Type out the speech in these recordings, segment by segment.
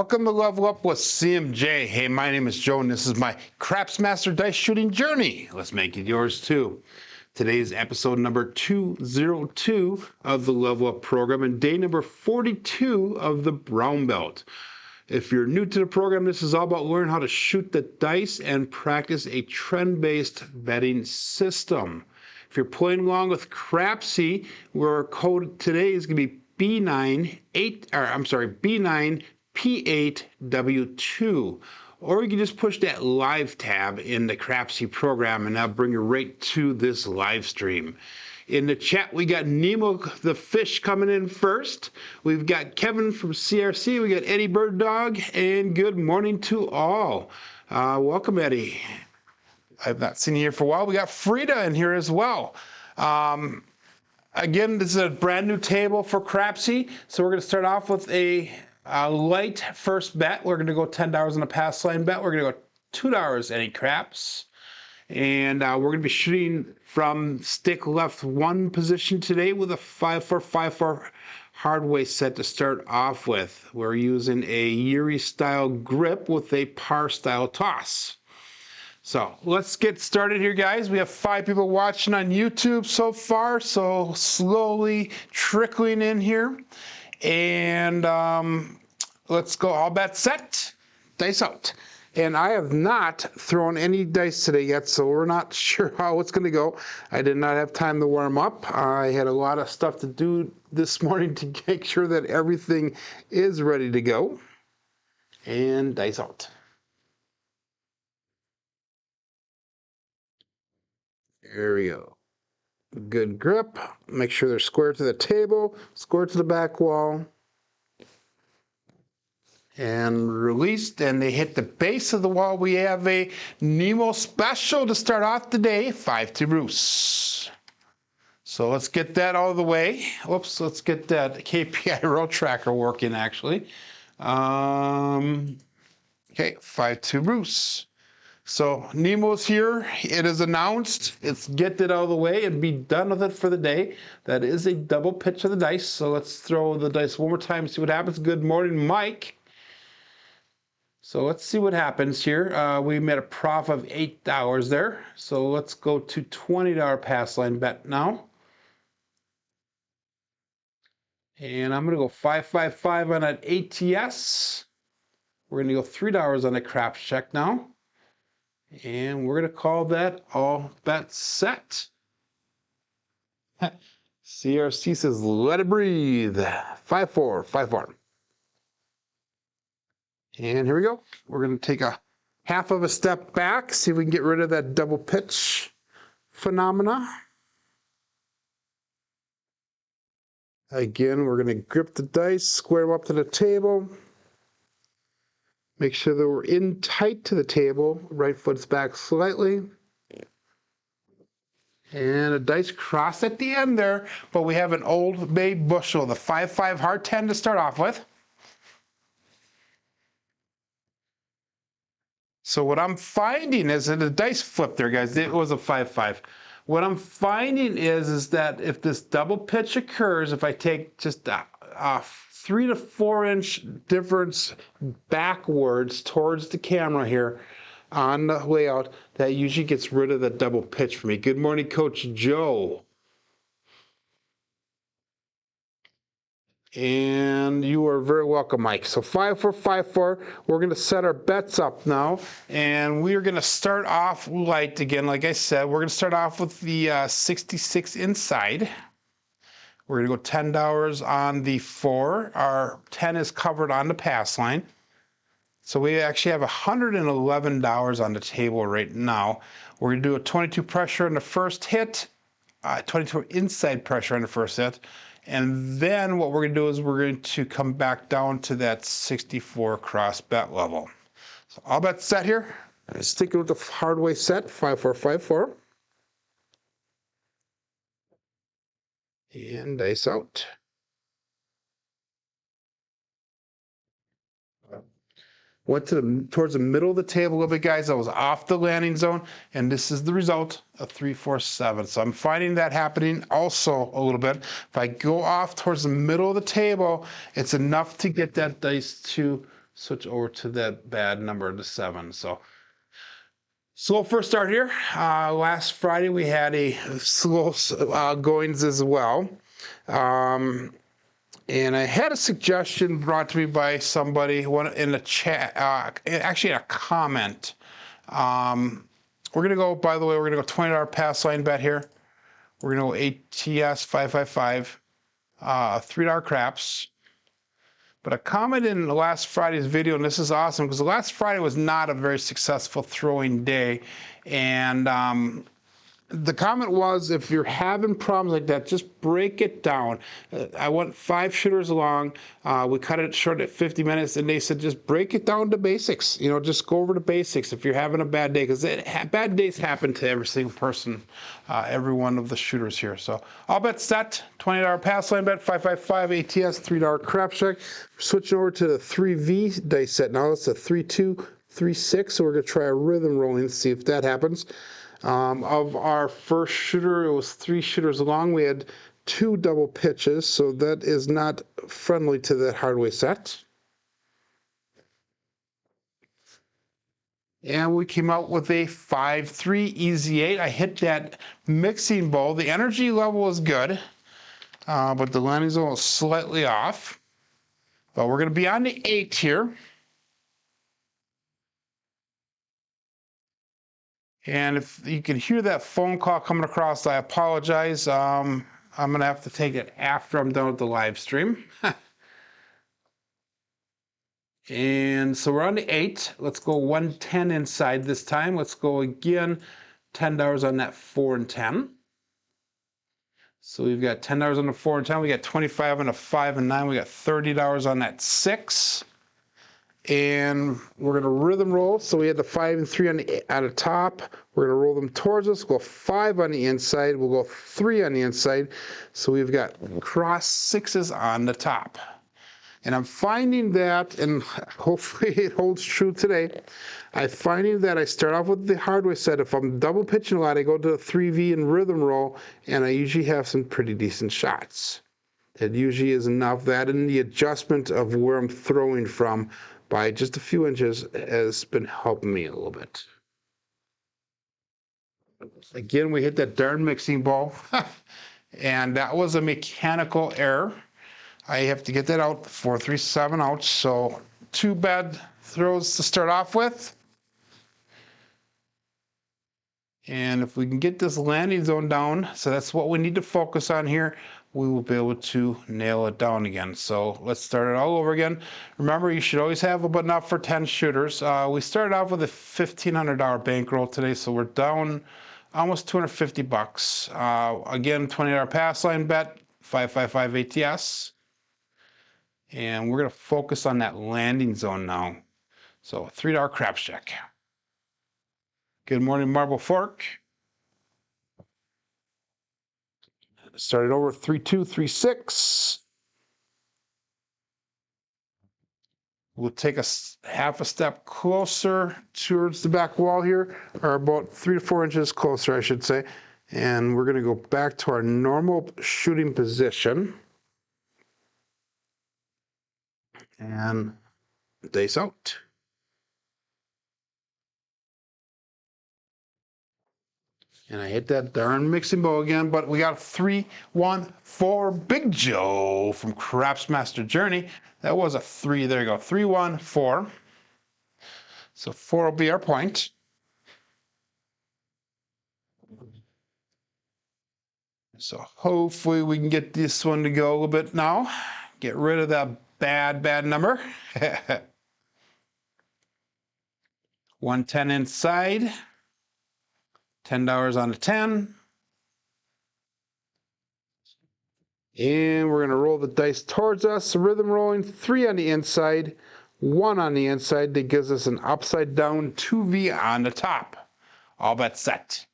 Welcome to Level Up with CMJ. Hey, my name is Joe, and this is my Craps Master Dice Shooting Journey. Let's make it yours too. Today is episode number 202 of the Level Up program and day number 42 of the Brown Belt. If you're new to the program, this is all about learning how to shoot the dice and practice a trend-based betting system. If you're playing along with Crapsee, our code today is going to be B9P8W2, or you can just push that live tab in the Crapsee program and that'll bring you right to this live stream. In the chat, we got Nemo the Fish coming in first. We've got Kevin from CRC. We got Eddie Bird Dog, and good morning to all. Welcome, Eddie. I've not seen you here for a while. We got Frida in here as well. Again, this is a brand new table for Crapsee, so we're going to start off with a light first bet. We're going to go $10 on a pass line bet. We're going to go $2 any craps. And we're going to be shooting from stick left one position today with a 5-4-5-4 hardway set to start off with. We're using a Yuri style grip with a par style toss. So let's get started here, guys. We have 5 people watching on YouTube so far, so slowly trickling in here. And let's go. All bets set, dice out. And I have not thrown any dice today yet, so we're not sure how it's going to go. I did not have time to warm up. I had a lot of stuff to do this morning to make sure that everything is ready to go. And dice out. There we go. Good grip. Make sure they're square to the table, square to the back wall. And released, and they hit the base of the wall. We have a Nemo special to start off the day, 5 to Bruce. So let's get that out of the way. Whoops, let's get that KPI roll tracker working actually. Okay, 5 to Bruce. So Nemo's here. It is announced. Let's get it out of the way and be done with it for the day. That is a double pitch of the dice. So let's throw the dice one more time and see what happens. Good morning, Mike. So let's see what happens here. We made a profit of $8 there. So let's go to $20 pass line bet now. And I'm going to go 555 on that ATS. We're going to go $3 on the craps check now. And we're going to call that all bets set. CRC says, let it breathe. 5-4-5-4. And here we go. We're going to take a half of a step back, see if we can get rid of that double pitch phenomena. Again, we're going to grip the dice, square them up to the table. Make sure that we're in tight to the table. Right foot's back slightly. And a dice cross at the end there, but we have an Old Bay bushel, the 5-5 hard 10 to start off with. So what I'm finding is that the dice flipped there, guys. It was a 5-5. What I'm finding is that if this double pitch occurs, if I take just a 3 to 4 inch difference backwards towards the camera here on the layout, that usually gets rid of the double pitch for me. Good morning, Coach Joe. And you are very welcome, Mike. So 5-4-5-4. We're going to set our bets up now, and we are going to start off light again. Like I said, we're going to start off with the 66 inside. We're going to go $10 on the 4. Our 10 is covered on the pass line. So we actually have $111 on the table right now. We're going to do a 22 pressure on the first hit, 22 inside pressure on the first hit. And then what we're going to do is we're going to come back down to that 64 cross bet level. So all bets set here. Sticking with the hard way set, 5-4-5-4. And dice out. Went towards the middle of the table a little bit, guys. I was off the landing zone, and this is the result of 3-4-7. So I'm finding that happening also a little bit. If I go off towards the middle of the table, it's enough to get that dice to switch over to that bad number, the 7. So slow first start here. Last Friday we had a slow goings as well. And I had a suggestion brought to me by somebody in the chat, actually in a comment. We're going to go, by the way, we're going to go $20 pass line bet here. We're going to go ATS 555, $3 craps. But I commented in last Friday's video, and this is awesome because last Friday was not a very successful throwing day. And the comment was, if you're having problems like that, just break it down. I went 5 shooters along. We cut it short at 50 minutes, and they said just break it down to basics. You know, just go over the basics if you're having a bad day, because bad days happen to every single person, every one of the shooters here. So all bets set. $20 pass line bet, 555 ATS, $3 crap check. Switching over to the 3V dice set now. It's a 3-2, 3-6. So we're going to try a rhythm rolling to see if that happens. Of our first shooter, it was 3 shooters long. We had 2 double pitches, so that is not friendly to that hardware set. And we came out with a 5-3 easy 8. I hit that mixing bowl. The energy level was good, but the landing zone was slightly off. But we're going to be on the 8 here. And if you can hear that phone call coming across, I apologize. I'm going to have to take it after I'm done with the live stream. And so we're on the 8. Let's go 110 inside this time. Let's go again, $10 on that 4 and 10. So we've got $10 on the 4 and 10. We got 25 on the 5 and 9. We got $30 on that 6. And we're going to rhythm roll. So we had the 5 and 3 on the top. We're going to roll them towards us. We'll go 5 on the inside. We'll go 3 on the inside. So we've got cross 6s on the top. And I'm finding that, and hopefully it holds true today, I'm finding that I start off with the hardware set. If I'm double pitching a lot, I go to the 3V and rhythm roll, and I usually have some pretty decent shots. That usually is enough. That and the adjustment of where I'm throwing from by just a few inches has been helping me a little bit. Again, we hit that darn mixing ball, and that was a mechanical error. I have to get that out, 4-3-7 out, so 2 bad throws to start off with. And if we can get this landing zone down, so that's what we need to focus on here, we will be able to nail it down again. So let's start it all over again. Remember, you should always have about enough for 10 shooters. We started off with a $1,500 bankroll today, so we're down almost $250. Again, $20 pass line bet, 555 ATS. And we're going to focus on that landing zone now. So $3 craps check. Good morning, Marble Fork. Started over 3-2, 3-6. We'll take a half a step closer towards the back wall here, or about 3 to 4 inches closer, I should say. And we're going to go back to our normal shooting position. And dice out. And I hit that darn mixing bowl again, but we got 3-1-4 Big Joe from Craps Master Journey. That was a 3. There you go. 3-1-4. So 4 will be our point. So hopefully we can get this one to go a little bit now. Get rid of that bad number. 110 inside. $10 on the 10. And we're going to roll the dice towards us. Rhythm rolling, 3 on the inside, 1 on the inside. That gives us an upside down 2V on the top. All bets set.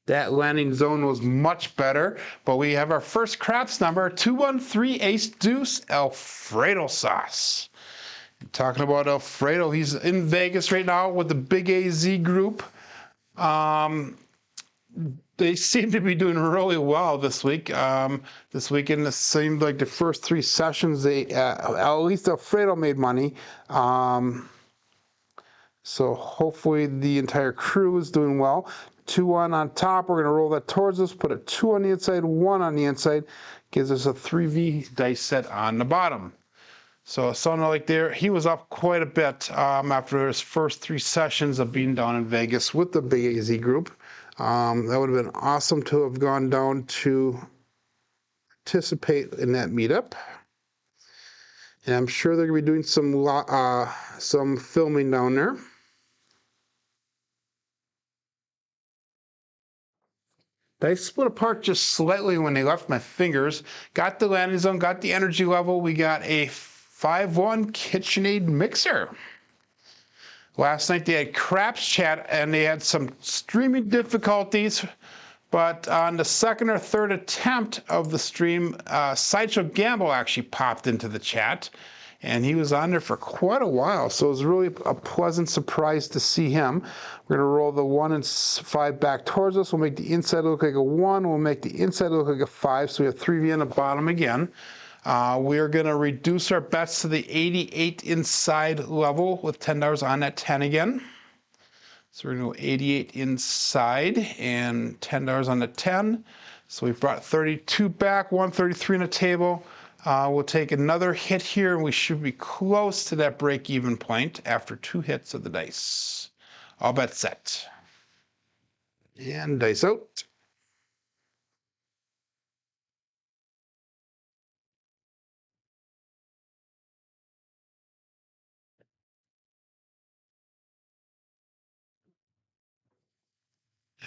That landing zone was much better, but we have our first craps number, 213 Ace Deuce Alfredo sauce. Talking about Alfredo, he's in Vegas right now with the Big AZ group. They seem to be doing really well this week. This weekend, it seemed like the first 3 sessions, they at least Alfredo made money. So hopefully the entire crew is doing well. 2-1 on top. We're going to roll that towards us. Put a 2 on the inside, 1 on the inside. Gives us a 3V dice set on the bottom. So sounded like there, he was up quite a bit after his first 3 sessions of being down in Vegas with the Big AZ group. That would have been awesome to have gone down to participate in that meetup. And I'm sure they're going to be doing some filming down there. They split apart just slightly when they left my fingers. Got the landing zone, got the energy level. We got a 5-1 KitchenAid mixer. Last night they had Craps chat and they had some streaming difficulties, but on the 2nd or 3rd attempt of the stream, Sideshow Gamble actually popped into the chat, and he was on there for quite a while, so it was really a pleasant surprise to see him. We're going to roll the 1 and 5 back towards us. We'll make the inside look like a 1. We'll make the inside look like a 5, so we have 3V on the bottom again. We are going to reduce our bets to the 88 inside level with $10 on that 10 again. So we're going to go 88 inside and $10 on the 10. So we've brought 32 back, 133 on the table. We'll take another hit here and we should be close to that break-even point after 2 hits of the dice. All bets set. And dice out.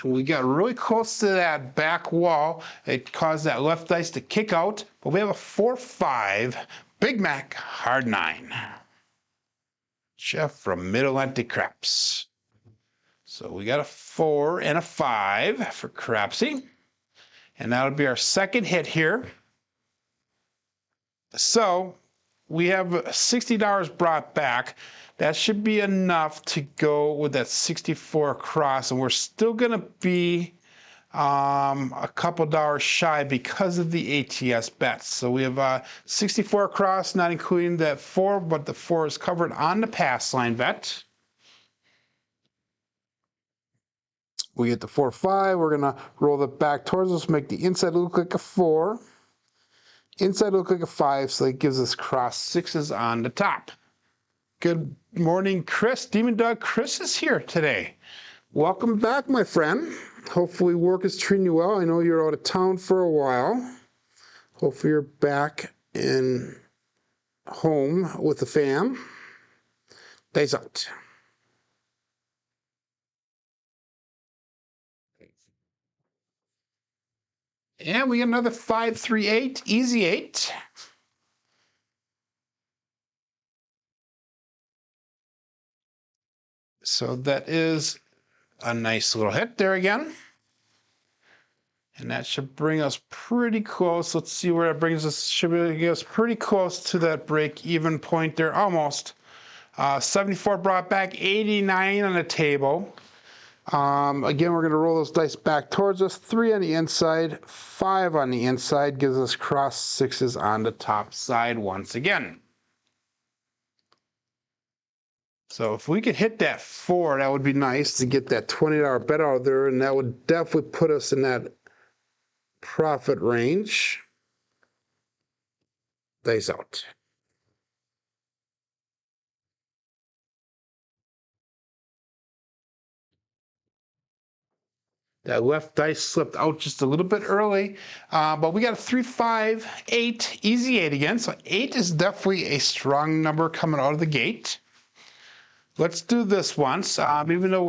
And we got really close to that back wall. It caused that left dice to kick out, but we have a 4-5 Big Mac Hard 9. Jeff from Mid-Atlantic Craps. So we got a 4 and a 5 for Crapsee. And that'll be our second hit here. So we have $60 brought back. That should be enough to go with that 64 across, and we're still going to be a couple dollars shy because of the ATS bets. So we have 64 across, not including that 4, but the 4 is covered on the pass line bet. We get the 4-5. We're going to roll it back towards us, make the inside look like a 4. Inside look like a 5, so that gives us cross 6s on the top. Good morning, Chris. Demon Dog Chris is here today. Welcome back, my friend. Hopefully work is treating you well. I know you're out of town for a while. Hopefully you're back in home with the fam. Dice out. And we got another 5-3-8, easy 8. So that is a nice little hit there again. And that should bring us pretty close. Let's see where that brings us. Should bring us pretty close to that break-even point there, almost. 74 brought back, 89 on the table. Again, we're going to roll those dice back towards us. 3 on the inside, 5 on the inside, gives us cross 6s on the top side once again. So if we could hit that 4, that would be nice to get that $20 bet out there, and that would definitely put us in that profit range. Dice out. That left dice slipped out just a little bit early, but we got a 3-5-8, easy 8 again. So 8 is definitely a strong number coming out of the gate. Let's do this once, even though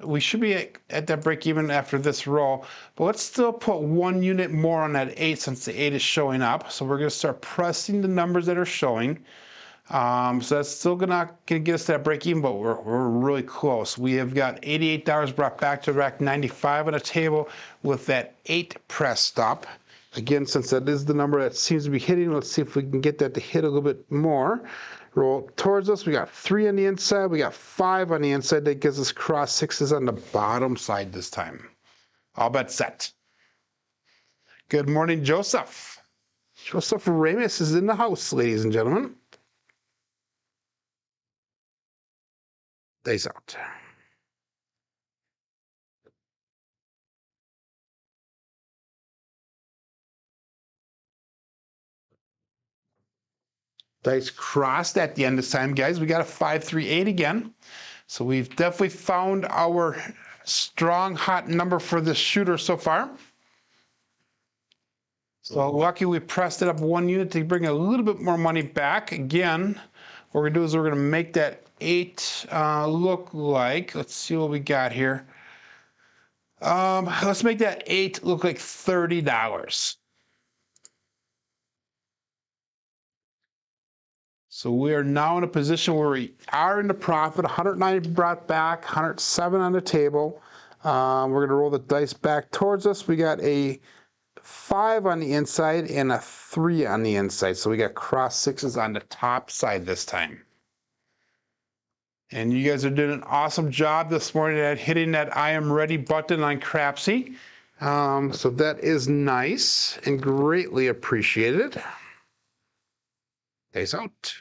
we should be at that break even after this roll, but let's still put 1 unit more on that 8 since the 8 is showing up. So we're going to start pressing the numbers that are showing. So that's still gonna get us that break even, but we're really close. We have got $88 brought back to rack 95 on the table with that 8 press stop. Again, since that is the number that seems to be hitting, let's see if we can get that to hit a little bit more. Roll towards us. We got 3 on the inside. We got 5 on the inside. That gives us cross 6s on the bottom side this time. All bet set. Good morning, Joseph. Joseph Ramos is in the house, ladies and gentlemen. Dice out. Dice crossed at the end this time, guys. We got a 5-3-8 again. So we've definitely found our strong, hot number for this shooter so far. So lucky we pressed it up 1 unit to bring a little bit more money back. Again, what we're going to do is we're going to make that 8 look like, let's see what we got here. Let's make that 8 look like $30. So we are now in a position where we are in the profit. 190 brought back, 107 on the table. We're going to roll the dice back towards us. We got a 5 on the inside and a 3 on the inside. So we got cross 6s on the top side this time. And you guys are doing an awesome job this morning at hitting that I am ready button on Crapsee. So that is nice and greatly appreciated. Dice out.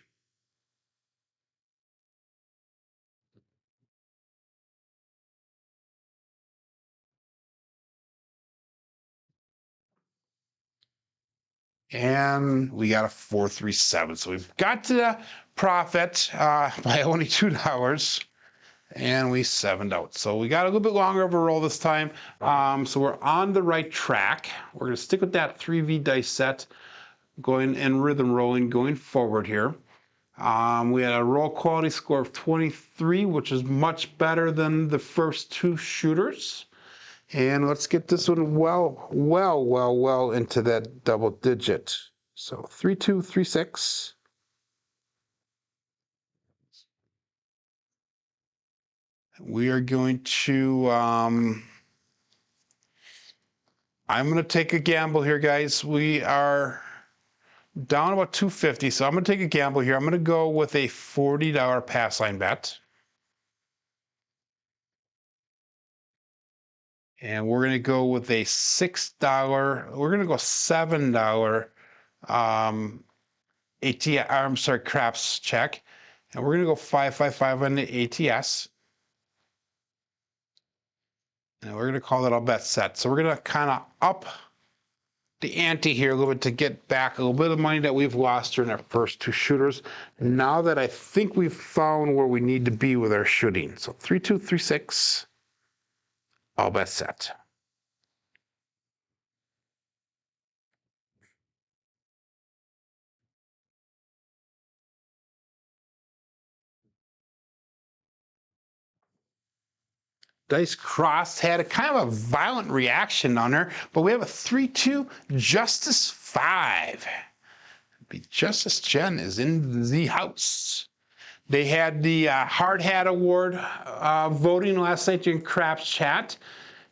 And we got a 4-3-7. So we've got to the profit by only $2. And we 7'd out. So we got a little bit longer of a roll this time. So we're on the right track. We're going to stick with that 3V dice set, going and rhythm rolling going forward here. We had a roll quality score of 23, which is much better than the first 2 shooters. And let's get this one well into that double digit. So 3-2-3-6. We are going to, I'm going to take a gamble here, guys. We are down about 250, so I'm going to take a gamble here. I'm going to go with a $40 pass line bet. And we're going to go with a $6, we're going to go $7 craps check. And we're going to go 5-5-5 on the ATS. And we're going to call that all bet set. So we're going to kind of up the ante here a little bit to get back a little bit of money that we've lost during our first 2 shooters. Now that I think we've found where we need to be with our shooting. So 3-2-3-6. All bet set. Dice crossed had a kind of a violent reaction on her, but we have a 3-2 Justice 5. Justice Jen is in the house. They had the Hard Hat Award voting last night during Craps Chat.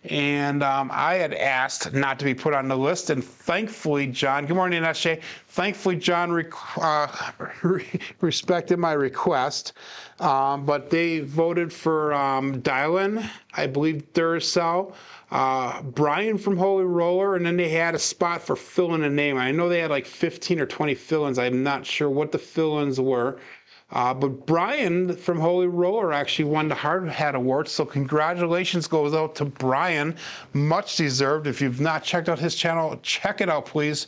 And I had asked not to be put on the list, and thankfully, John, good morning, SJ. Thankfully, John respected my request, but they voted for Dylan, I believe Duracell, Brian from Holy Roller, and then they had a spot for fill-in a name. I know they had like 15 or 20 fill-ins. I'm not sure what the fill-ins were. But Brian from Holy Roller actually won the Hard Hat Award, so congratulations goes out to Brian. Much deserved. If you've not checked out his channel, check it out, please.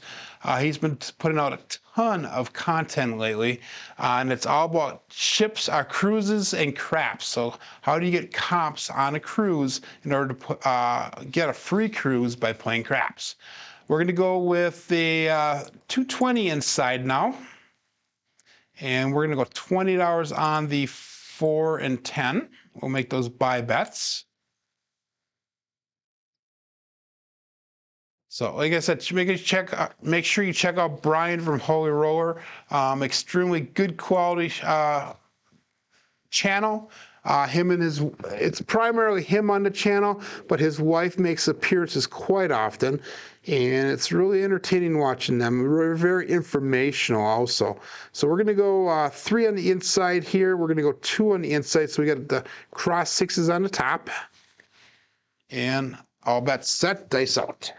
He's been putting out a ton of content lately, and it's all about ships, cruises, and craps. So how do you get comps on a cruise in order to get a free cruise by playing craps? We're going to go with the 220 inside now. And we're going to go $20 on the 4 and 10. We'll make those buy bets. So like I said, make sure you check out Brian from Holy Roller. Extremely good quality channel. It's primarily him on the channel, but his wife makes appearances quite often, and it's really entertaining watching them. Very, very informational also. So we're gonna go 3 on the inside here. We're gonna go 2 on the inside. So we got the cross 6s on the top, and all bets set, dice out.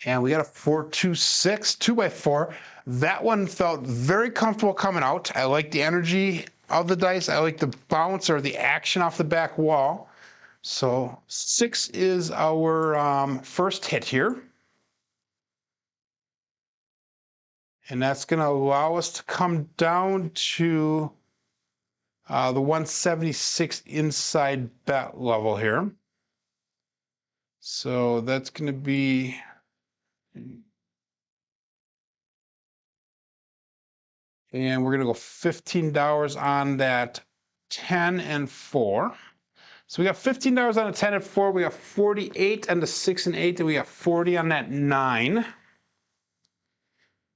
And we got a 4-2-6, 2x4. That one felt very comfortable coming out. I like the energy of the dice. I like the bounce or the action off the back wall. So 6 is our first hit here. And that's going to allow us to come down to the 176 inside bet level here. So that's going to be... And we're going to go $15 on that 10 and 4. So we got $15 on a 10 and 4. We got 48 on the 6 and 8. And we got 40 on that 9.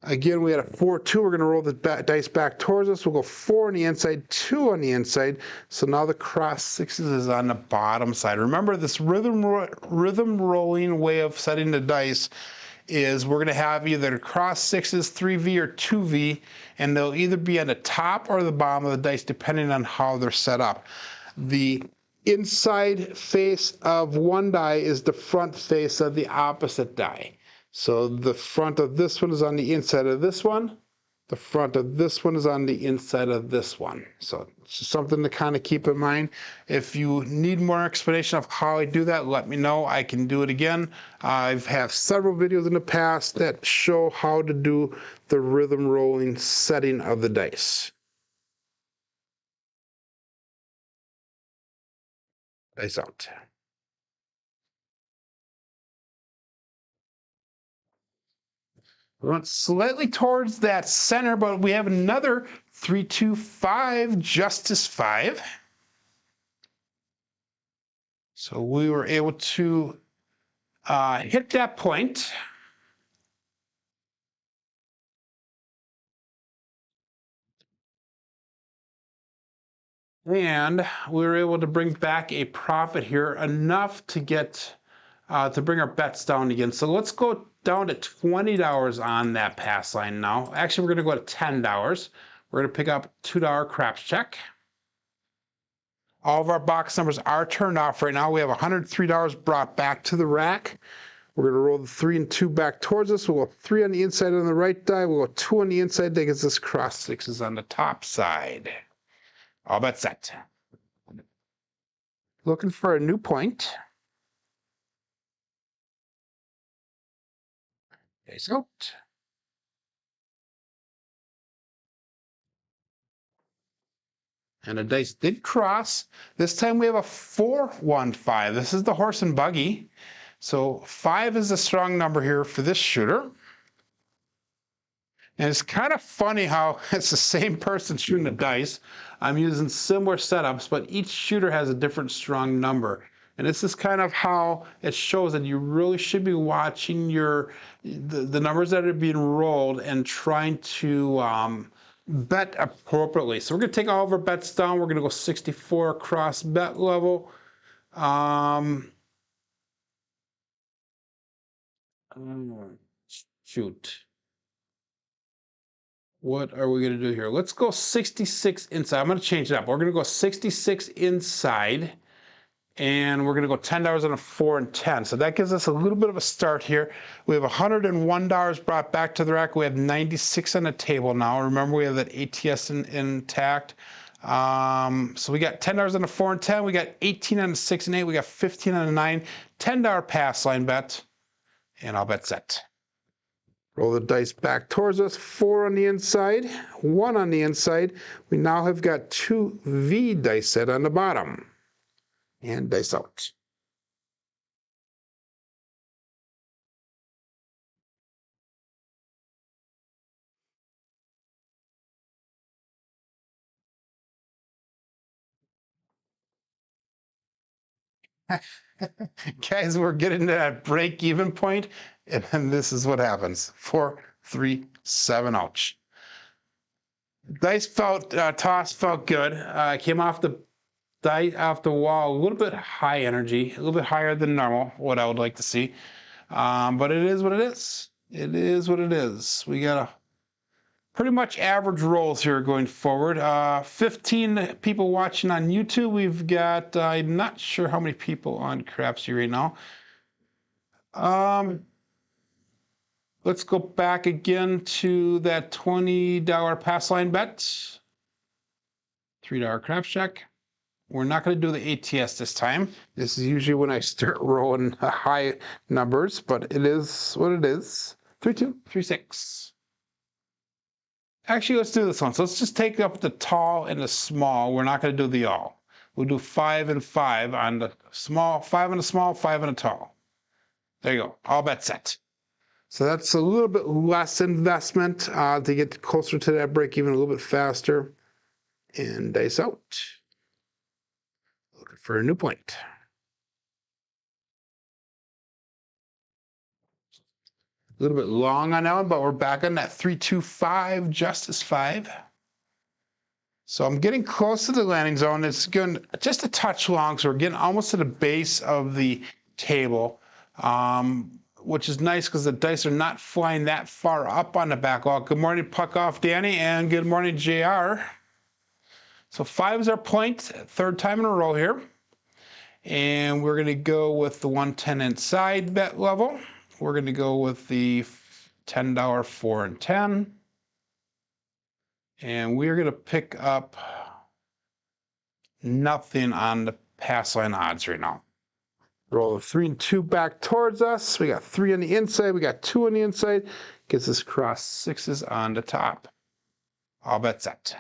Again, we had a 4-2. We're going to roll the dice back towards us. We'll go 4 on the inside, 2 on the inside. So now the cross 6s is on the bottom side. Remember, this rhythm rolling way of setting the dice is we're going to have either cross 6s, 3V or 2V, and they'll either be on the top or the bottom of the dice depending on how they're set up. The inside face of one die is the front face of the opposite die. So the front of this one is on the inside of this one. The front of this one is on the inside of this one. So it's just something to kind of keep in mind. If you need more explanation of how I do that, let me know. I can do it again. I've had several videos in the past that show how to do the rhythm rolling setting of the dice. Dice out. We went slightly towards that center, but we have another 3-2-5, Justice 5. So we were able to hit that point. And we were able to bring back a profit here, enough to get to bring our bets down again. So let's go down to $20 on that pass line now. Actually, we're going to go to $10. We're going to pick up $2 craps check. All of our box numbers are turned off right now. We have $103 brought back to the rack. We're going to roll the 3 and 2 back towards us. We'll go 3 on the inside on the right die. We'll go 2 on the inside. That gets us cross 6s on the top side. All bets set. Looking for a new point. Dice out. And the dice did cross. This time we have a 4-1-5. This is the horse and buggy. So 5 is a strong number here for this shooter. And it's kind of funny how it's the same person shooting the dice. I'm using similar setups, but each shooter has a different strong number. And this is kind of how it shows that you really should be watching the numbers that are being rolled and trying to bet appropriately. So we're going to take all of our bets down. We're going to go 64 across bet level. Shoot. What are we going to do here? Let's go 66 inside. I'm going to change it up. We're going to go 66 inside, and we're going to go $10 on a 4 and 10. So that gives us a little bit of a start here. We have $101 brought back to the rack. We have 96 on the table now. Remember, we have that ATS intact. So we got $10 on the 4 and 10. We got 18 on the 6 and 8. We got 15 on the 9. $10 pass line bet, and I'll bet set. Roll the dice back towards us. 4 on the inside, 1 on the inside. We now have got 2 V dice set on the bottom. And dice out. Guys, we're getting to that break-even point, and then this is what happens. 4, 3, 7, ouch. Dice felt, toss felt good. Came off the wall a little bit high energy, a little bit higher than normal, what I would like to see. But it is what it is. It is what it is. We got a pretty much average rolls here going forward. 15 people watching on YouTube. We've got, I'm not sure how many people on Crapsee right now. Let's go back again to that $20 pass line bet. $3 craps check. We're not going to do the ATS this time. This is usually when I start rolling high numbers, but it is what it is. 3, 2, 3, 6. Actually, let's do this one. So let's just take up the tall and the small. We're not going to do the all. We'll do 5 and 5 on the small, 5 on the small, 5 on the tall. There you go. All bet set. So that's a little bit less investment to get closer to that break even a little bit faster. And dice out. Looking for a new point. A little bit long on that one, but we're back on that 3-2-5, Justice 5. So I'm getting close to the landing zone. It's going just a touch long, so we're getting almost to the base of the table, which is nice because the dice are not flying that far up on the back wall. Good morning, Puck Off Danny, and good morning, JR. So 5 is our point, third time in a row here. And we're going to go with the 110 inside bet level. We're going to go with the $10 4 and 10. And we're going to pick up nothing on the pass line odds right now. Roll a 3 and 2 back towards us. We got 3 on the inside. We got 2 on the inside. Gets us cross 6s on the top. All bet set.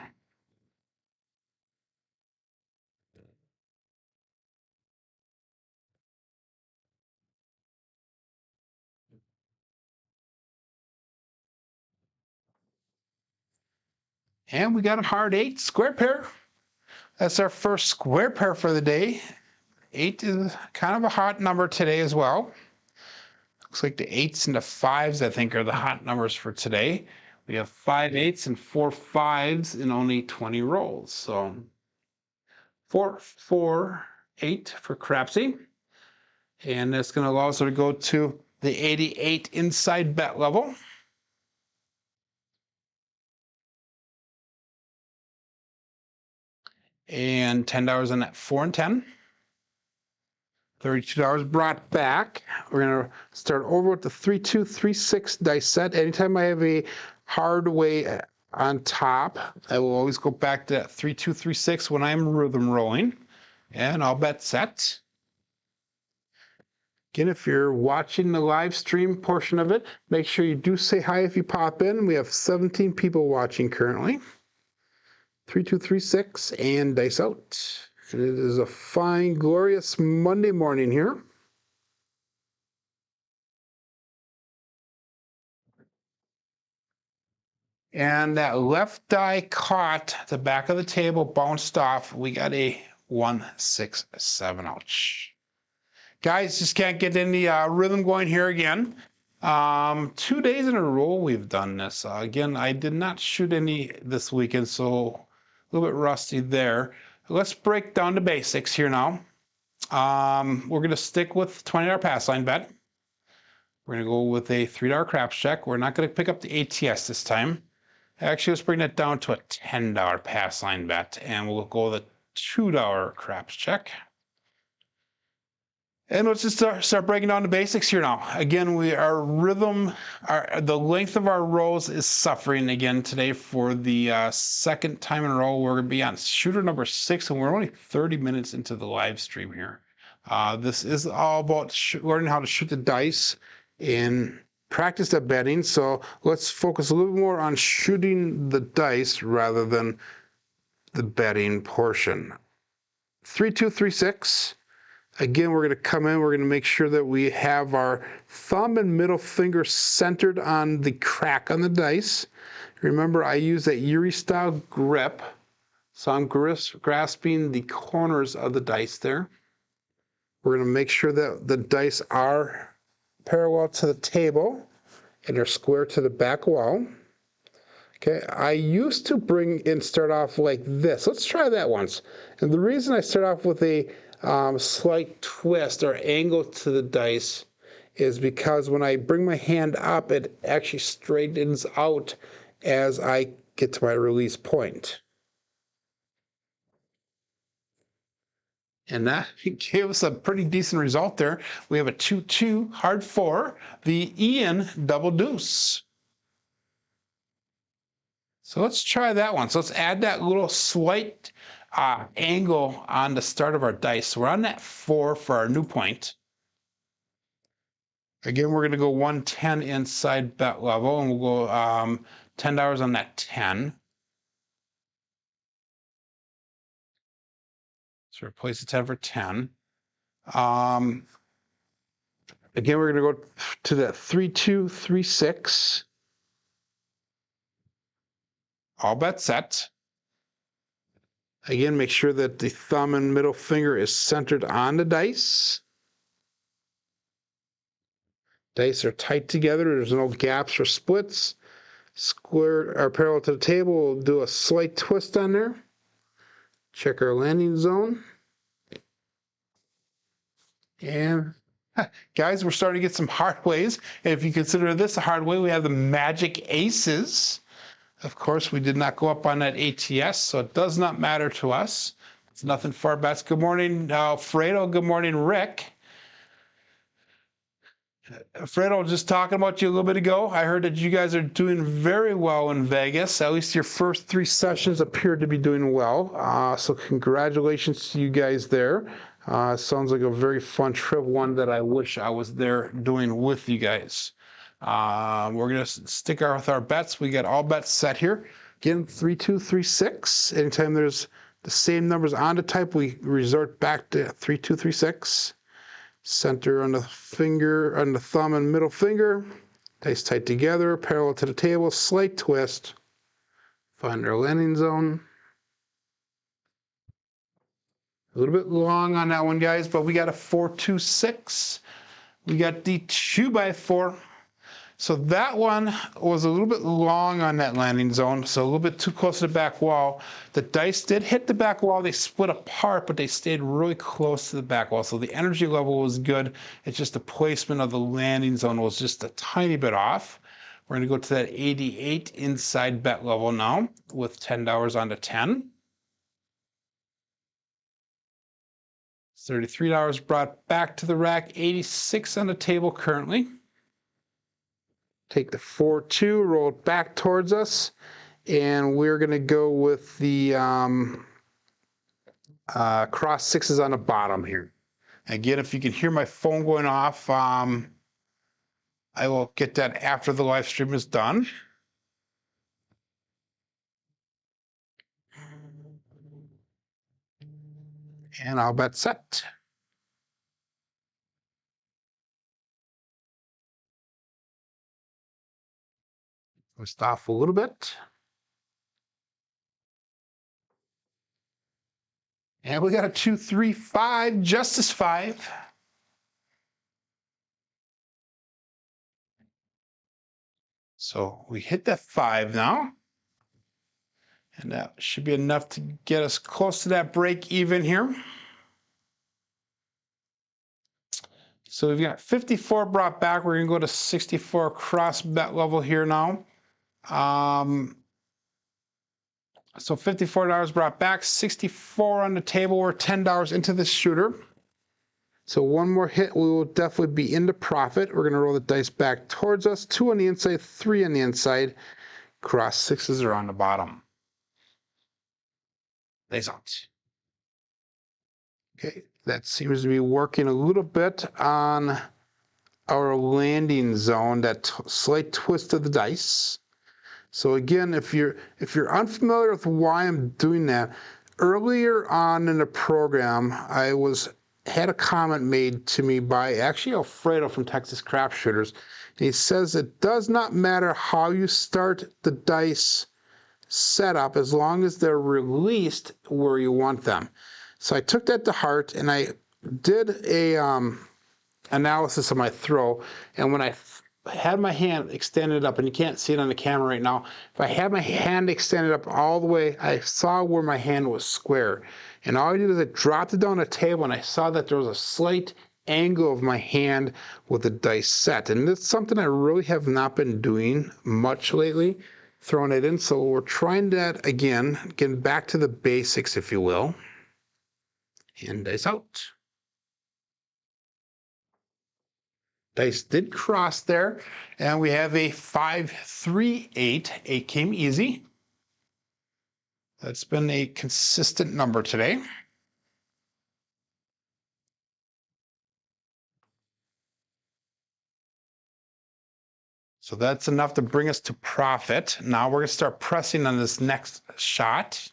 And we got a hard 8 square pair. That's our first square pair for the day. 8 is kind of a hot number today as well. Looks like the 8s and the 5s, I think, are the hot numbers for today. We have 5 8s and 4 5s in only 20 rolls. So 4 4 8 for Crapsee. And that's going to allow us to go to the 88 inside bet level. And $10 on that 4 and 10. $32 brought back. We're going to start over with the 3 2 3 6 dice set. Anytime I have a hard way on top, I will always go back to that 3 2 3 6 when I'm rhythm rolling. And I'll bet set. Again, if you're watching the live stream portion of it, make sure you do say hi if you pop in. We have 17 people watching currently. 3 2 3 6 and dice out. And it is a fine, glorious Monday morning here. And that left die caught the back of the table, bounced off. We got a 1 6 7. Ouch. Guys, just can't get any rhythm going here again. 2 days in a row we've done this. Again, I did not shoot any this weekend, so a little bit rusty there. Let's break down the basics here now. We're going to stick with $20 pass line bet. We're going to go with a $3 craps check. We're not going to pick up the ATS this time. Actually, let's bring that down to a $10 pass line bet, and we'll go with a $2 craps check. And let's just start breaking down the basics here now. Again, our rhythm, the length of our rolls is suffering again today for the second time in a row. We're going to be on shooter number 6, and we're only 30 minutes into the live stream here. This is all about learning how to shoot the dice and practice the betting. So let's focus a little more on shooting the dice rather than the betting portion. 3 2 3 6. Again, we're going to come in, we're going to make sure that we have our thumb and middle finger centered on the crack on the dice. Remember, I use that Yuri style grip, so I'm grasping the corners of the dice there. We're going to make sure that the dice are parallel to the table and they're square to the back wall. Okay, I used to start off like this. Let's try that once. And the reason I start off with a slight twist or angle to the dice is because when I bring my hand up, it actually straightens out as I get to my release point. And that gave us a pretty decent result there. We have a 2-2 hard 4, the Ian double deuce. So let's try that one. So let's add that little slight angle on the start of our dice. So we're on that 4 for our new point. Again, we're going to go 110 inside bet level, and we'll go $10 on that 10. So replace the 10 for 10. Again, we're going to go to that 3-2, 3-6. All bet set. Again, make sure that the thumb and middle finger is centered on the dice. Dice are tight together. There's no gaps or splits. Square or parallel to the table. We'll do a slight twist on there. Check our landing zone. And guys, we're starting to get some hard ways. And if you consider this a hard way, we have the magic aces. Of course, we did not go up on that ATS, so it does not matter to us. It's nothing far best. Good morning, Fredo. Good morning, Rick. Fredo, just talking about you a little bit ago. I heard that you guys are doing very well in Vegas. At least your first 3 sessions appeared to be doing well. So congratulations to you guys there. Sounds like a very fun trip, one that I wish I was there doing with you guys. We're going to stick with our bets. We got all bets set here. Again, 3-2, 3-6. Anytime there's the same numbers on the type, we resort back to 3-2, 3-6. Center on the finger, on the thumb and middle finger. Dice tight together, parallel to the table, slight twist. Find our landing zone. A little bit long on that one, guys, but we got a 4-2-6. We got the 2x4. So that one was a little bit long on that landing zone, so a little bit too close to the back wall. The dice did hit the back wall. They split apart, but they stayed really close to the back wall. So the energy level was good. It's just the placement of the landing zone was just a tiny bit off. We're going to go to that 88 inside bet level now with $10 on the 10. $33 brought back to the rack, 86 on the table currently. Take the 4-2, roll it back towards us, and we're going to go with the cross 6s on the bottom here. Again, if you can hear my phone going off, I will get that after the live stream is done. And I'll bet set. We'll stop a little bit. And we got a 2-3-5, Justice 5. So we hit that 5 now. And that should be enough to get us close to that break even here. So we've got 54 brought back. We're going to go to 64 cross bet level here now. So $54 brought back, 64 on the table. We're $10 into this shooter. So one more hit, we will definitely be into profit. We're going to roll the dice back towards us. 2 on the inside, 3 on the inside. Cross 6s are on the bottom. Nice out. Okay, that seems to be working a little bit on our landing zone, that slight twist of the dice. So again, if you're unfamiliar with why I'm doing that, earlier on in the program, I had a comment made to me by actually Alfredo from Texas Crap Shooters. And he says it does not matter how you start the dice setup as long as they're released where you want them. So I took that to heart and I did a analysis of my throw, and when I had my hand extended up, and you can't see it on the camera right now, if I had my hand extended up all the way, I saw where my hand was square. And all I did is I dropped it down the table, and I saw that there was a slight angle of my hand with the dice set. And it's something I really have not been doing much lately, throwing it in. So we're trying that again, getting back to the basics, if you will. And dice out. Dice did cross there, and we have a 5, 3, 8. 8 came easy. That's been a consistent number today. So that's enough to bring us to profit. Now we're going to start pressing on this next shot.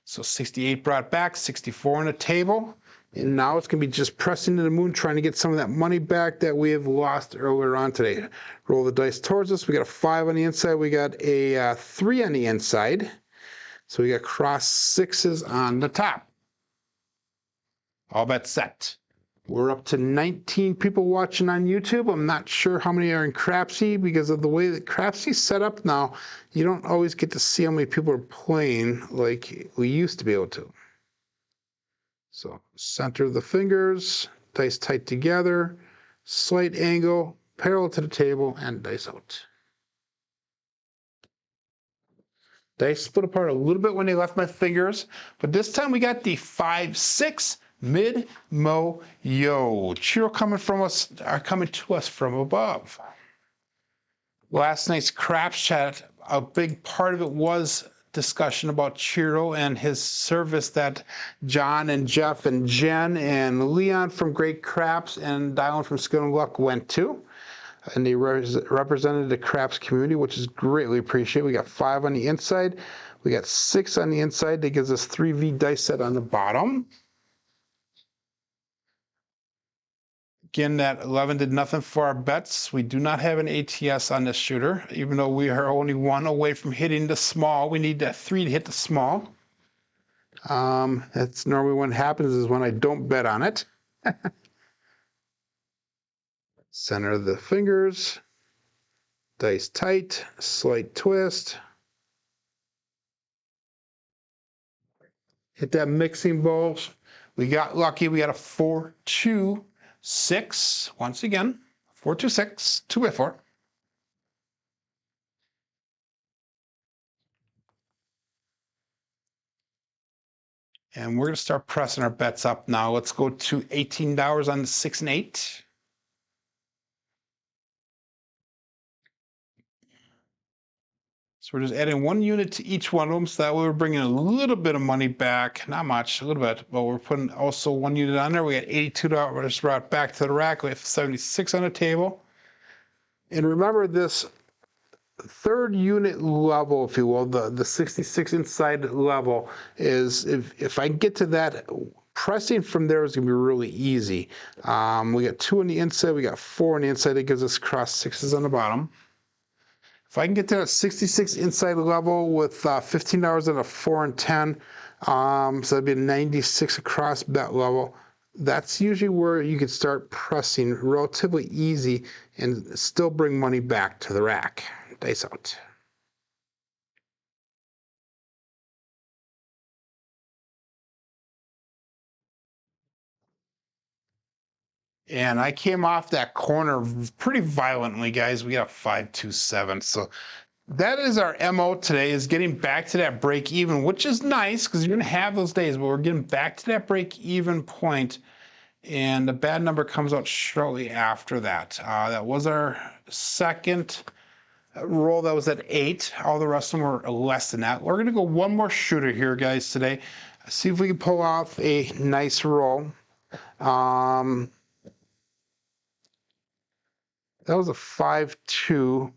So 68 brought back, 64 on the table. And now it's going to be just pressing to the moon, trying to get some of that money back that we have lost earlier on today. Roll the dice towards us. We got a 5 on the inside. We got a 3 on the inside. So we got cross 6s on the top. All bets set. We're up to 19 people watching on YouTube. I'm not sure how many are in Crapsee because of the way that Crapsee's set up now. You don't always get to see how many people are playing like we used to be able to. So center the fingers, dice tight together, slight angle, parallel to the table, and dice out. Dice split apart a little bit when they left my fingers, but this time we got the 5, 6, mid, mo, yo. Cheerio coming to us from above. Last night's Craps chat, a big part of it was discussion about Cheerio and his service that John and Jeff and Jen and Leon from Great Craps and Dylan from Skill and Luck went to. And they represented the Craps community, which is greatly appreciated. We got 5 on the inside. We got 6 on the inside. That gives us 3V dice set on the bottom. Again, that 11 did nothing for our bets. We do not have an ATS on this shooter, even though we are only 1 away from hitting the small. We need that 3 to hit the small. That's normally what happens is when I don't bet on it. Center the fingers, dice tight, slight twist. Hit that mixing bowl. We got lucky. We got a 4, 2, 6. Once again, 4, 2, 6, 2 by 4. And we're going to start pressing our bets up now. Let's go to $18 on the 6 and 8. So we're just adding 1 unit to each one of them, so that way we're bringing a little bit of money back. Not much, a little bit, but we're putting also 1 unit on there. We got $82 brought back to the rack. We have 76 on the table. And remember this 3rd unit level, if you will, the 66 inside level is, if I get to that, pressing from there is going to be really easy. We got 2 on the inside, we got 4 on the inside. That gives us cross 6s on the bottom. If I can get to that 66 inside level with $15 at a 4 and 10, so that'd be a 96 across bet level. That's usually where you can start pressing relatively easy and still bring money back to the rack. Dice out. And I came off that corner pretty violently, guys. We got a 5, 2, 7. So that is our MO today, is getting back to that break even, which is nice because you're going to have those days, but we're getting back to that break even point. And the bad number comes out shortly after that. That was our second roll. That was at 8. All the rest of them were less than that. We're going to go 1 more shooter here, guys, today. See if we can pull off a nice roll. That was a 5, 2.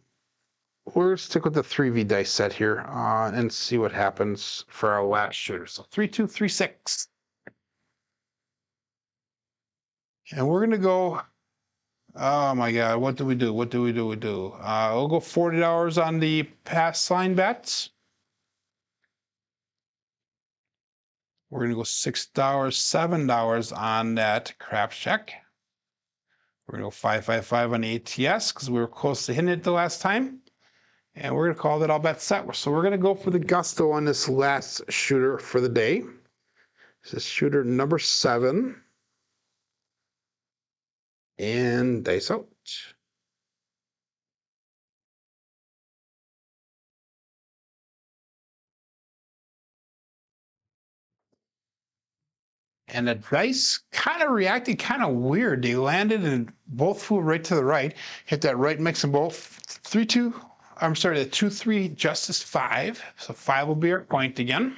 We're going to stick with the 3V dice set here and see what happens for our last shooter. So 3, 2, 3, 6. And we're going to go, oh my God, what do we do? What do we do? We'll go $40 on the pass line bets. We're going to go $6, $7 on that craps check. We're going to go 555 on the ATS because we were close to hitting it the last time. And we're going to call that all bet set. So we're going to go for the gusto on this last shooter for the day. This is shooter number 7. And dice out. And the dice kind of reacted kind of weird. They landed and both flew right to the right. Hit that right mix and both 3-2. I'm sorry, the 2-3 justice 5. So 5 will be our point again.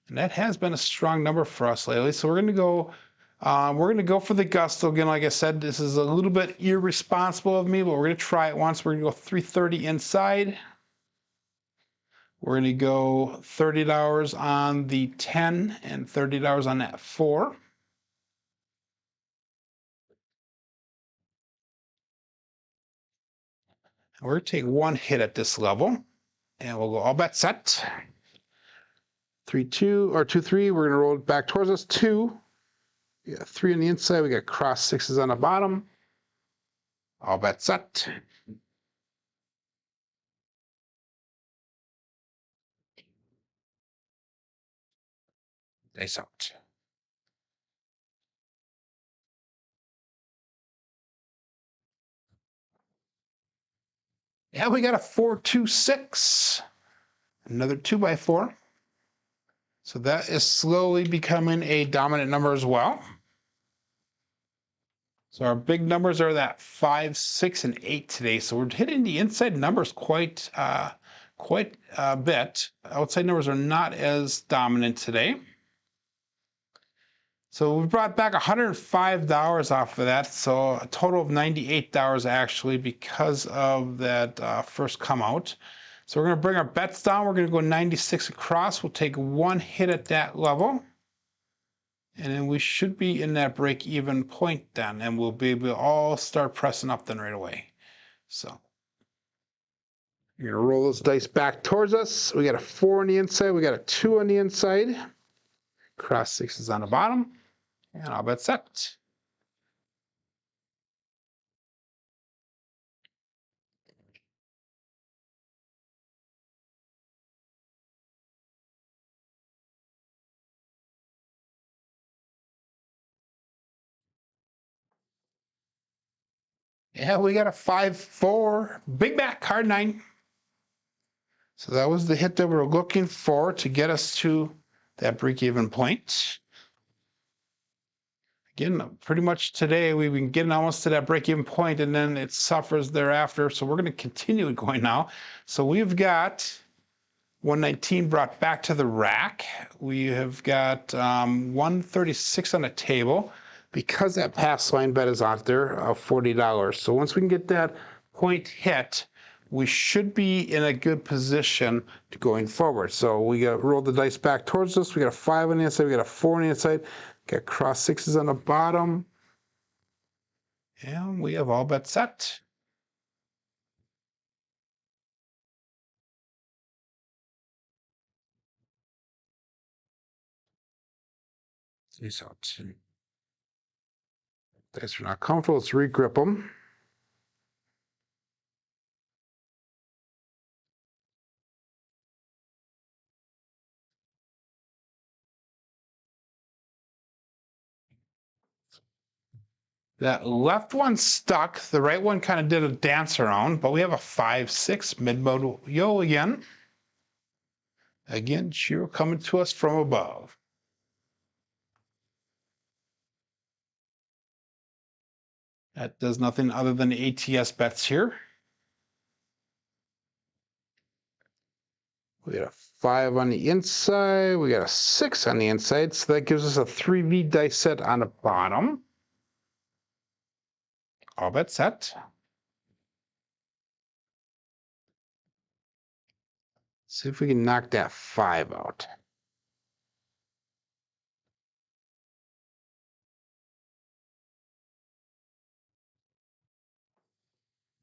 And that has been a strong number for us lately. So we're going to go. For the gusto again. Like I said, this is a little bit irresponsible of me, but we're going to try it once. We're going to go 330 inside. We're going to go $30 on the 10 and $30 on that 4. We're going to take one hit at this level, and we'll go all bet set. 3-2 or 2-3. We're going to roll it back towards us. 2. We got 3 on the inside. We got cross 6s on the bottom. All bet set. Dice out. Yeah, we got a 4-2-6. Another 2x4. So that is slowly becoming a dominant number as well. So our big numbers are that 5, 6, and 8 today. So we're hitting the inside numbers quite a bit. Outside numbers are not as dominant today. So we brought back $105 off of that. So a total of $98 actually because of that first come out. So we're going to bring our bets down. We're going to go 96 across. We'll take one hit at that level. And then we should be in that break-even point then. And we'll be able to all start pressing up then right away. So you're going to roll those dice back towards us. We got a 4 on the inside. We got a 2 on the inside. Cross 6s on the bottom. And I'll bet set. Yeah, we got a 5-4 big back card 9. So that was the hit that we were looking for to get us to that break-even point. Again, pretty much today we've been getting almost to that break-even point, and then it suffers thereafter. So we're going to continue going now. So we've got 119 brought back to the rack. We have got 136 on the table because that pass line bet is out there of $40. So once we can get that point hit, we should be in a good position to going forward. So we got roll the dice back towards us. We got a 5 on the inside. We got a 4 on the inside. Got cross 6s on the bottom. And we have all bet set. These out. Dice are not comfortable. Let's regrip them. That left one stuck. The right one kind of did a dance around, but we have a 5-6 mid-mode yo again. Again, cheer coming to us from above. That does nothing other than ATS bets here. We got a 5 on the inside. We got a 6 on the inside. So that gives us a 3V dice set on the bottom. All bet set. See if we can knock that 5 out.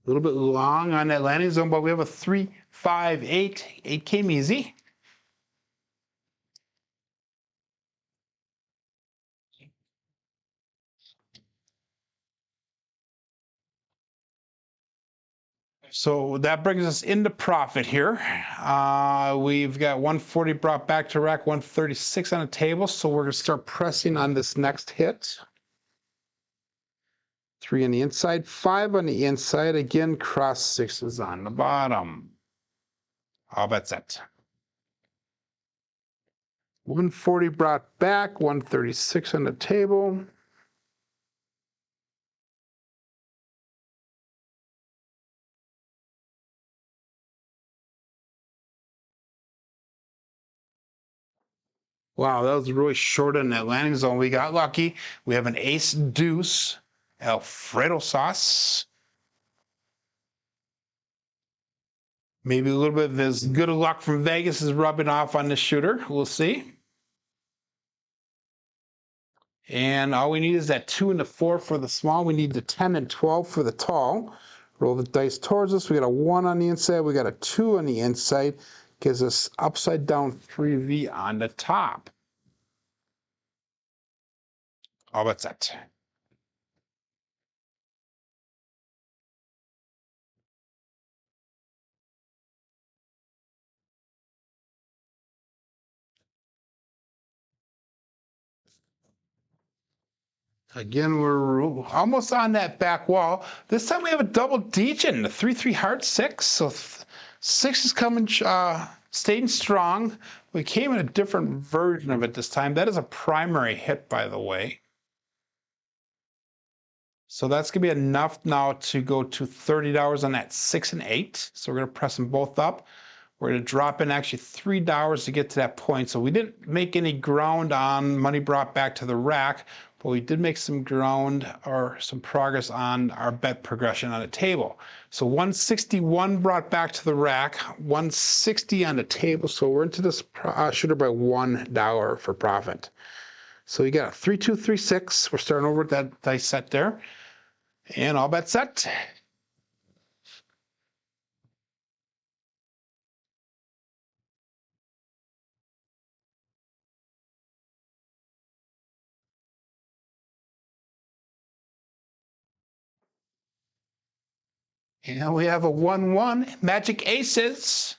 A little bit long on that landing zone, but we have a 3, 5, 8. 8 came easy. So that brings us into profit here. We've got 140 brought back to rack, 136 on the table. So we're going to start pressing on this next hit. 3 on the inside, 5 on the inside. Again, cross sixes on the bottom. All bets set. 140 brought back, 136 on the table. Wow, that was really short in that landing zone. We got lucky. We have an ace deuce, Alfredo sauce. Maybe a little bit of this good luck from Vegas is rubbing off on the shooter. We'll see. And all we need is that 2 and the 4 for the small. We need the 10 and 12 for the tall. Roll the dice towards us. We got a 1 on the inside. We got a 2 on the inside. Gives us upside down 3V on the top. All that's set. Again, we're almost on that back wall. This time we have a double degen, the 3-3 heart 6. So 6 is coming, staying strong. We came in a different version of it this time. That is a primary hit, by the way. So that's going to be enough now to go to $30 on that 6 and 8. So we're going to press them both up. We're going to drop in actually $3 to get to that point. So we didn't make any ground on money brought back to the rack, but we did make some ground or some progress on our bet progression on the table. So 161 brought back to the rack, 160 on the table. So we're into this shooter by $1 for profit. So you got a 3-2-3-6. We're starting over with that dice set there. And all bets set. And we have a 1-1, magic aces.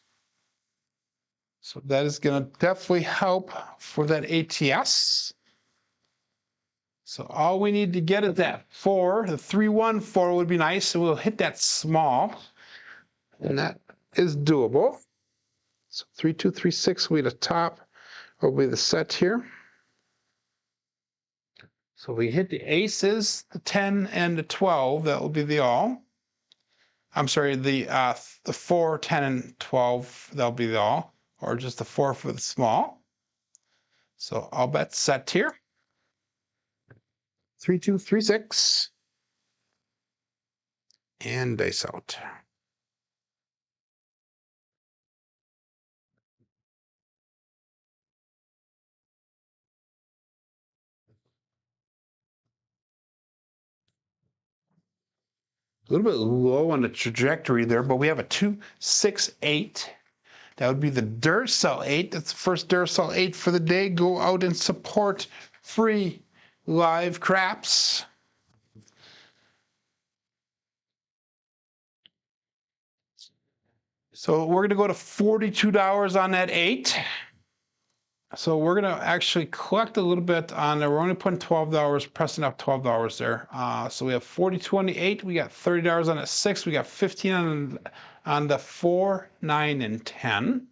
So that is going to definitely help for that ATS. So all we need to get is that 4. The 3-1-4 would be nice. So we'll hit that small. And that is doable. So 3-2-3-6 will be the top, or will be the set here. So we hit the aces, the 10 and the 12. That will be the all. I'm sorry, the 4, 10, and 12, that'll be the all, or just the 4 for the small. So all bets set here. 3-2-3-6. And dice out. A little bit low on the trajectory there, but we have a 2-6-8. That would be the Duracell 8. That's the first Duracell 8 for the day. Go out and support free live craps. So we're going to go to $42 on that 8. So we're going to actually collect a little bit on there. We're only putting $12, pressing up $12 there. So we have 42 on the 8. We got $30 on the 6. We got 15 on the 4, 9, and 10.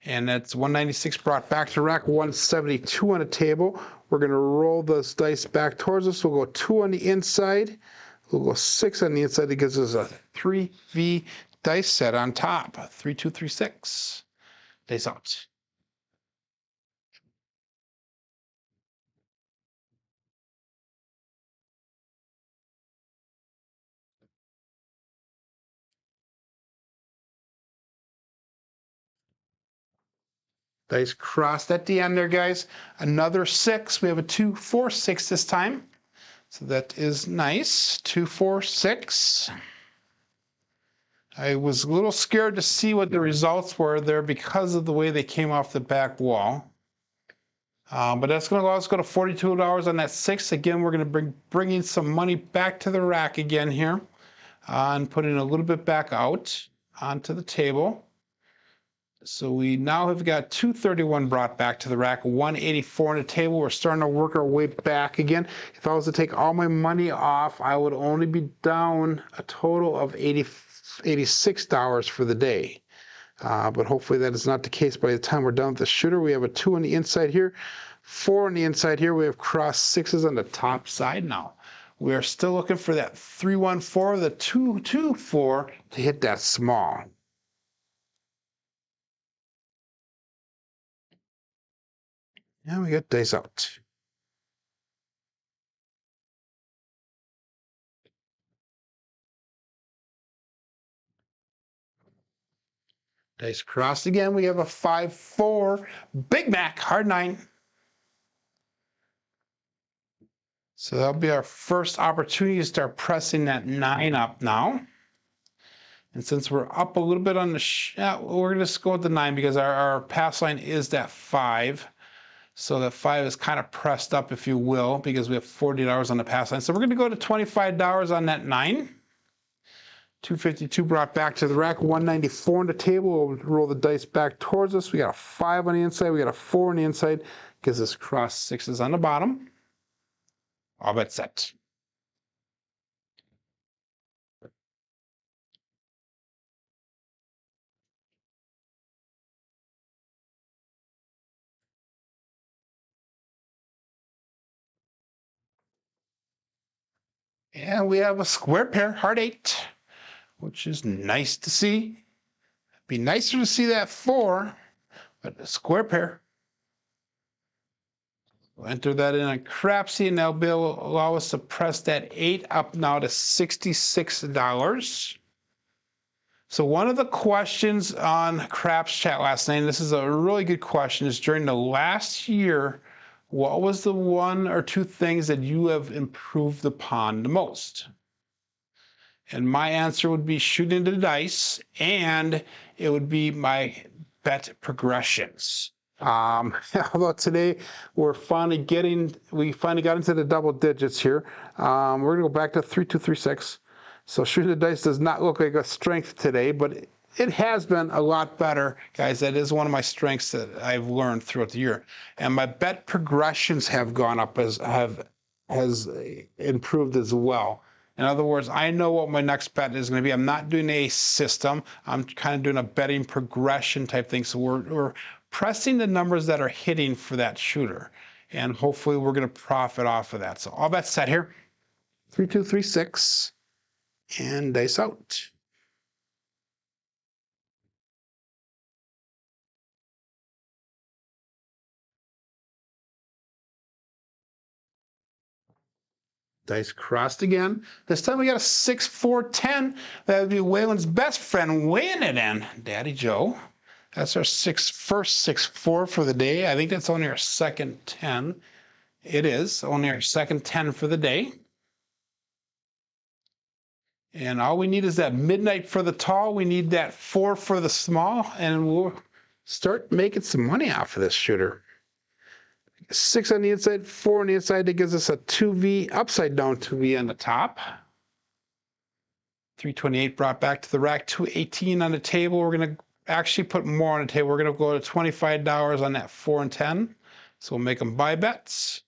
And that's 196 brought back to rack, 172 on the table. We're going to roll those dice back towards us. We'll go 2 on the inside. We'll go 6 on the inside. That gives us a 3V dice set on top. 3-2-3-6. Dice out. Dice crossed at the end there, guys. Another 6. We have a 2-4-6 this time. So that is nice. 2-4-6. I was a little scared to see what the results were there because of the way they came off the back wall. But that's going to allow us to go to $42 on that 6. Again, we're going to bring in some money back to the rack again here. and putting a little bit back out onto the table. So we now have got 231 brought back to the rack, 184 on the table. We're starting to work our way back again. If I was to take all my money off, I would only be down a total of $86 for the day. But hopefully that is not the case by the time we're done with the shooter. We have a 2 on the inside here, 4 on the inside here. We have cross 6s on the top side now. We are still looking for that 314, the 224 to hit that small. And we got dice out. Dice crossed again. We have a 5-4 Big Mac hard 9. So that'll be our first opportunity to start pressing that 9 up now. And since we're up a little bit on the we're going to just go with the 9 because our pass line is that 5. So that 5 is kind of pressed up, if you will, because we have $40 on the pass line. So we're going to go to $25 on that 9. 252 brought back to the rack, 194 on the table. We'll roll the dice back towards us. We got a 5 on the inside, we got a 4 on the inside. Gives us cross 6s on the bottom. All bet set. And we have a square pair, hard 8, which is nice to see. Be nicer to see that 4, but a square pair. We'll enter that in on Crapsee, and that'll allow us to press that 8 up now to $66. So one of the questions on Craps Chat last night, and this is a really good question, is during the last year, what was the 1 or 2 things that you have improved upon the most? And my answer would be shooting the dice, and it would be my bet progressions. Although today we finally got into the double digits here. We're gonna go back to 3-2-3-6. So shooting the dice does not look like a strength today, but it has been a lot better, guys. That is one of my strengths that I've learned throughout the year. And my bet progressions have gone up, has improved as well. In other words, I know what my next bet is going to be. I'm not doing a system. I'm kind of doing a betting progression type thing. So we're pressing the numbers that are hitting for that shooter. And hopefully we're going to profit off of that. So all bets set here. 3-2-3-6. And dice out. Dice crossed again. This time we got a 6-4-10. That would be Waylon's best friend weighing it in, Daddy Joe. That's our first 6-4 for the day. I think that's only our second 10. It is only our second 10 for the day. And all we need is that midnight for the tall. We need that 4 for the small, and we'll start making some money off of this shooter. 6 on the inside, 4 on the inside. That gives us a 2V, upside down 2V on the top. 328 brought back to the rack, 218 on the table. We're going to actually put more on the table. We're going to go to $25 on that 4 and 10. So we'll make them buy bets.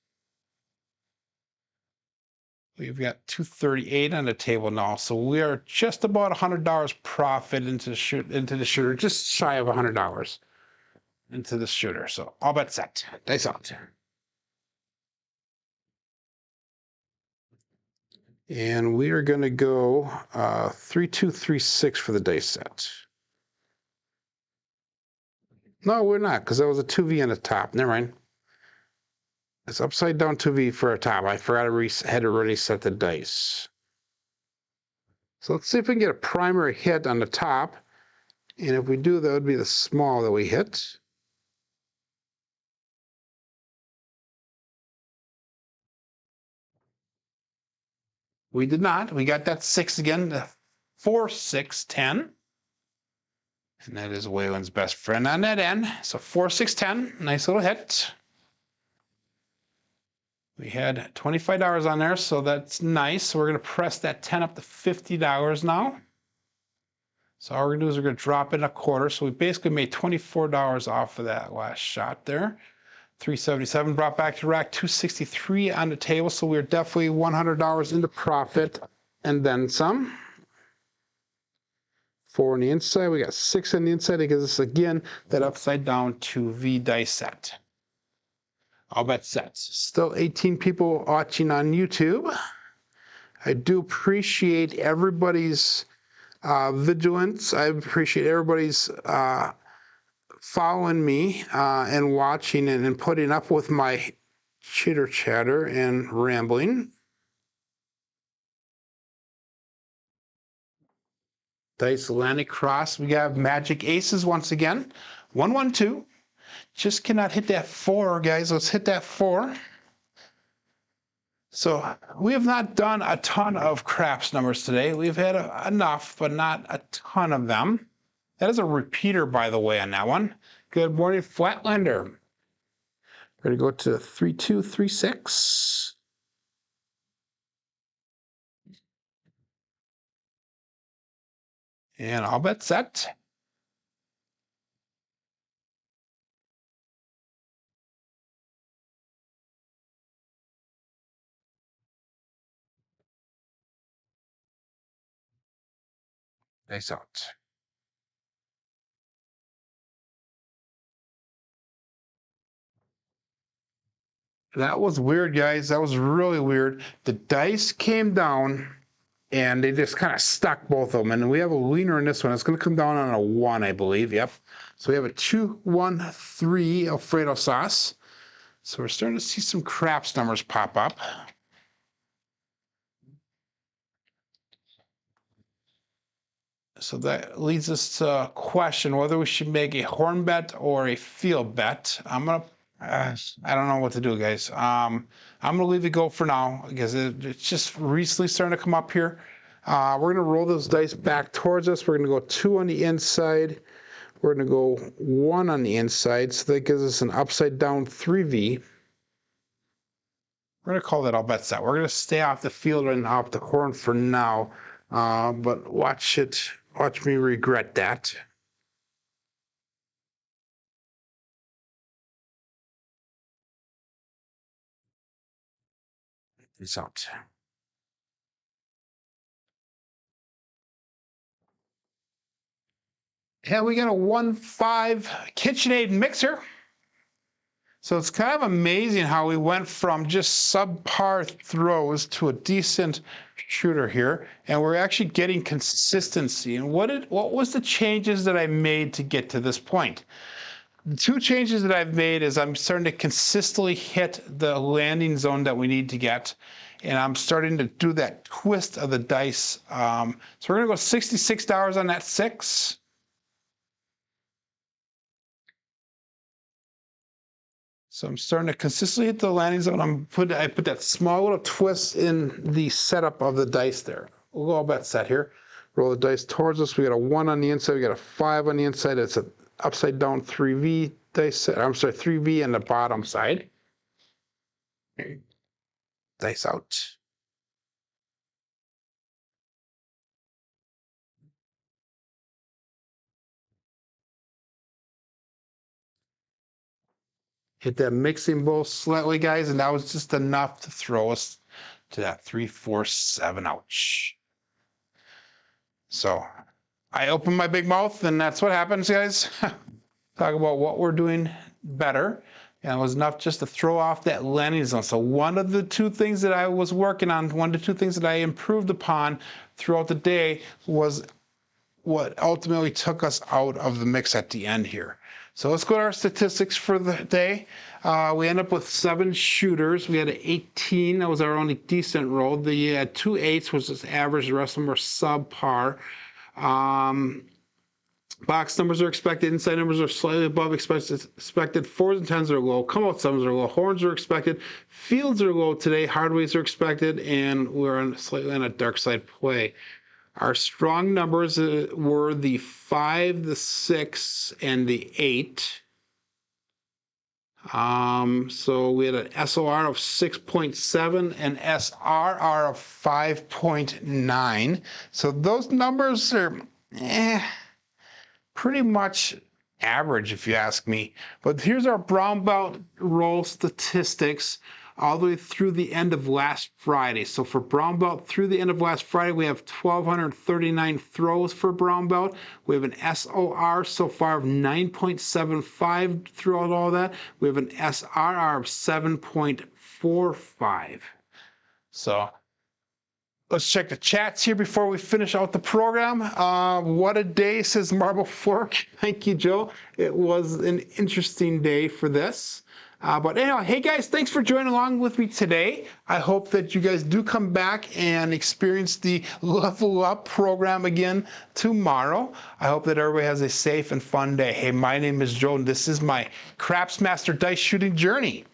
We've got 238 on the table now. So we are just about $100 profit into the shooter, just shy of $100 into the shooter. So all bets set. Dice out. And we are going to go 3-2-3-6 for the dice set. No, we're not, because that was a 2V on the top. Never mind. It's upside down 2V for a top. I forgot I had to reset the dice. So let's see if we can get a primary hit on the top. And if we do, that would be the small that we hit. We did not. We got that 6 again, the 4-6-10. And that is Waylon's best friend on that end. So 4-6-10, nice little hit. We had $25 on there, so that's nice. So we're going to press that 10 up to $50 now. So all we're going to do is we're going to drop in a quarter. So we basically made $24 off of that last shot there. 377 brought back to rack, 263 on the table. So we're definitely $100 into profit and then some. 4 on the inside. We got 6 on the inside. It gives us again that upside down 2V dice set. All bet sets. Still 18 people watching on YouTube. I do appreciate everybody's vigilance. I appreciate everybody's following me and watching and putting up with my chitter chatter and rambling. Dice Atlantic Cross. We have Magic Aces once again. 112. Just cannot hit that 4, guys. Let's hit that 4. So we have not done a ton of craps numbers today. We've had enough, but not a ton of them. That is a repeater, by the way, on that one. Good morning, Flatlander. We're going to go to 3236. And all bet set. Dice out. That was weird, guys. That was really weird. The dice came down and they just kind of stuck both of them. And we have a leaner in this one. It's going to come down on a 1, I believe. Yep. So we have a 2, 1, 3 Alfredo sauce. So we're starting to see some craps numbers pop up. So that leads us to a question whether we should make a horn bet or a field bet. I don't know what to do, guys. I'm gonna leave it go for now because it's just recently starting to come up here. We're gonna roll those dice back towards us. We're gonna go 2 on the inside. We're gonna go 1 on the inside, so that gives us an upside down 3V. We're gonna call that all bets set. We're gonna stay off the field and off the horn for now, but watch me regret that. Peace out. Yeah, we got a 1.5 KitchenAid mixer. So it's kind of amazing how we went from just subpar throws to a decent shooter here, and we're actually getting consistency. And what was the changes that I made to get to this point? The 2 changes that I've made is I'm starting to consistently hit the landing zone that we need to get, and I'm starting to do that twist of the dice. So we're gonna go $66 on that 6. So I'm starting to consistently hit the landing zone. I put that small little twist in the setup of the dice there. We'll go all bet set here. Roll the dice towards us. We got a 1 on the inside. We got a 5 on the inside. It's an upside down 3V dice set. I'm sorry, 3V on the bottom side. Dice out. Hit that mixing bowl slightly, guys, and that was just enough to throw us to that 3, 4, 7. Ouch. So I opened my big mouth, and that's what happens, guys. Talk about what we're doing better. And it was enough just to throw off that landing zone. So one of the 2 things that I was working on, 1 to 2 things that I improved upon throughout the day was what ultimately took us out of the mix at the end here. So let's go to our statistics for the day. We end up with 7 shooters. We had an 18. That was our only decent roll. The 2 8s was just average. The rest of them were subpar. Box numbers are expected. Inside numbers are slightly above expected. 4s and 10s are low. Come out 7s are low. Horns are expected. Fields are low today. Hardways are expected. And we're slightly on a dark side play. Our strong numbers were the 5, the 6, and the 8. So we had an SOR of 6.7 and SRR of 5.9. So those numbers are pretty much average, if you ask me. But here's our brown belt roll statistics all the way through the end of last Friday. So for brown belt through the end of last Friday, we have 1,239 throws for brown belt. We have an SOR so far of 9.75 throughout all that. We have an SRR of 7.45. So let's check the chats here before we finish out the program. What a day, says Marble Fork. Thank you, Joe. It was an interesting day for this. But anyway, hey guys, thanks for joining along with me today. I hope that you guys do come back and experience the Level Up program again tomorrow. I hope that everybody has a safe and fun day. Hey, my name is Joe, and this is my Craps Master Dice Shooting Journey.